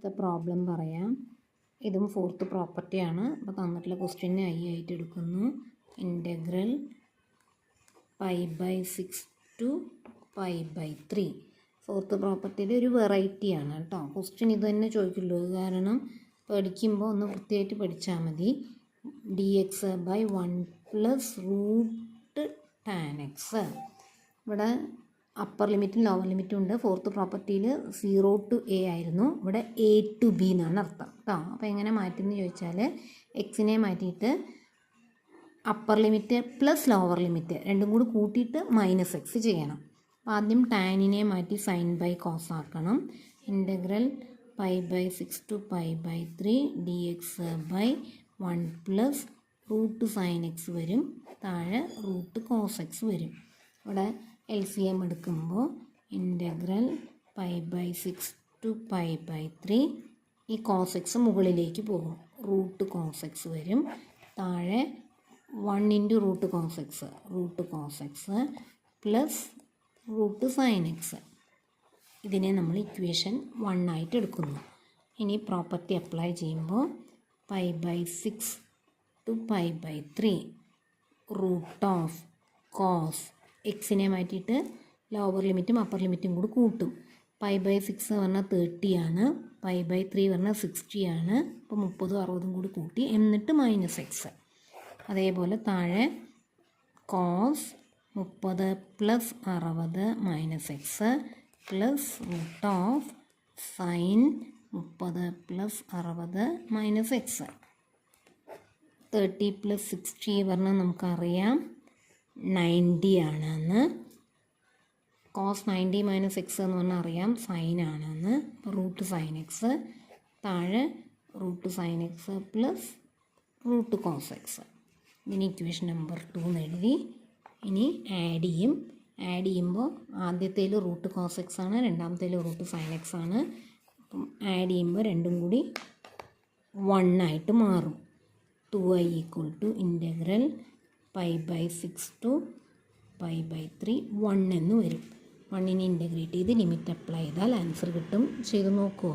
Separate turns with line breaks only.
അടുത്ത പ്രോബ്ലം പറയാം. ഇതും ഫോർത്ത് പ്രോപ്പർട്ടിയാണ്. അപ്പോൾ തന്നിട്ടുള്ള ക്വസ്റ്റ്യനെ ഐ ആയിട്ട് എടുക്കുന്നു. Integral π/6 to π/3. ഫോർത്ത് പ്രോപ്പർട്ടിയുടെ ഒരു വെറൈറ്റിയാണ് കേട്ടോ. ക്വസ്റ്റ്യൻ ഇത് തന്നെ ചോദിക്കുള്ളൂ. കാരണം പഠിക്കുമ്പോൾ ഒന്ന് വൃത്തിയായിട്ട് പഠിച്ചാൽ മതി. dx/1 + √tan x. ഇവിടെ അപ്പർ ലിമിറ്റും ലോവർ ലിമിറ്റും ഉണ്ട്. ഫോർത്ത് പ്രോപ്പർട്ടിയിൽ 0 to a ആയിരുന്നു. ഇവിടെ a to b എന്നാണ് അർത്ഥം കേട്ടോ. അപ്പോൾ എങ്ങനെ മാറ്റുമെന്ന് ചോദിച്ചാൽ എക്സിനെ മാറ്റിയിട്ട് upper limit plus lower limit രണ്ടും കൂടി കൂട്ടിയിട്ട് -x ചെയ്യണം. അപ്പോൾ ആദ്യം ടാനിനെ മാറ്റി sin/cos ആക്കണം. Integral π/6 to π/3 dx/1 + √sin x വരും. താഴെ √cos x വരും. ഇവിടെ LCM എടുക്കുമ്പോൾ ഇൻ്റഗ്രൽ π/6 to π/3 ഈ cos x മുകളിലേക്ക് പോകും. √cos x വരും. താഴെ 1 × √cos x plus √sin x. ഇതിനെ നമ്മൾ ഇക്വേഷൻ 1 ആയിട്ട് എടുക്കുന്നു. ഇനി പ്രോപ്പർട്ടി അപ്ലൈ ചെയ്യുമ്പോൾ π/6 to π/3 √cos എക്സിനെ മാറ്റിയിട്ട് ലോവർ ലിമിറ്റും അപ്പർ ലിമിറ്റും കൂടി കൂട്ടും. π/6 പറഞ്ഞാൽ 30 ആണ്. π/3 പറഞ്ഞാൽ 60 ആണ്. അപ്പോൾ 30 60 കൂടി കൂട്ടി എന്നിട്ട് -x. അതേപോലെ താഴെ cos 30 + 60 -x plus √sin 30 + 60 -x. 30 + 60 പറഞ്ഞാൽ നമുക്കറിയാം 90 ആണെന്ന്. cos 90 - x എന്ന് പറഞ്ഞാൽ അറിയാം സൈൻ ആണെന്ന്. അപ്പോൾ √sin x താഴെ √sin x plus √cos x. ഇതിന് ഇക്വേഷൻ നമ്പർ 2 എന്ന് എഴുതി. ഇനി ആഡ് ചെയ്യുമ്പോൾ ആദ്യത്തേൽ √cos x ആണ്, രണ്ടാമത്തേൽ √sin x ആണ്. അപ്പം ആഡ് ചെയ്യുമ്പോൾ രണ്ടും കൂടി 1 ആയിട്ട് മാറും. 2i = ഇൻ്റഗ്രൽ π/6 to π/3 1 എന്ന് വരും. 1നെ ഇൻ്റഗ്രേറ്റ് ചെയ്ത് ലിമിറ്റ് അപ്ലൈ ചെയ്താൽ ആൻസർ കിട്ടും. ചെയ്ത് നോക്കുക.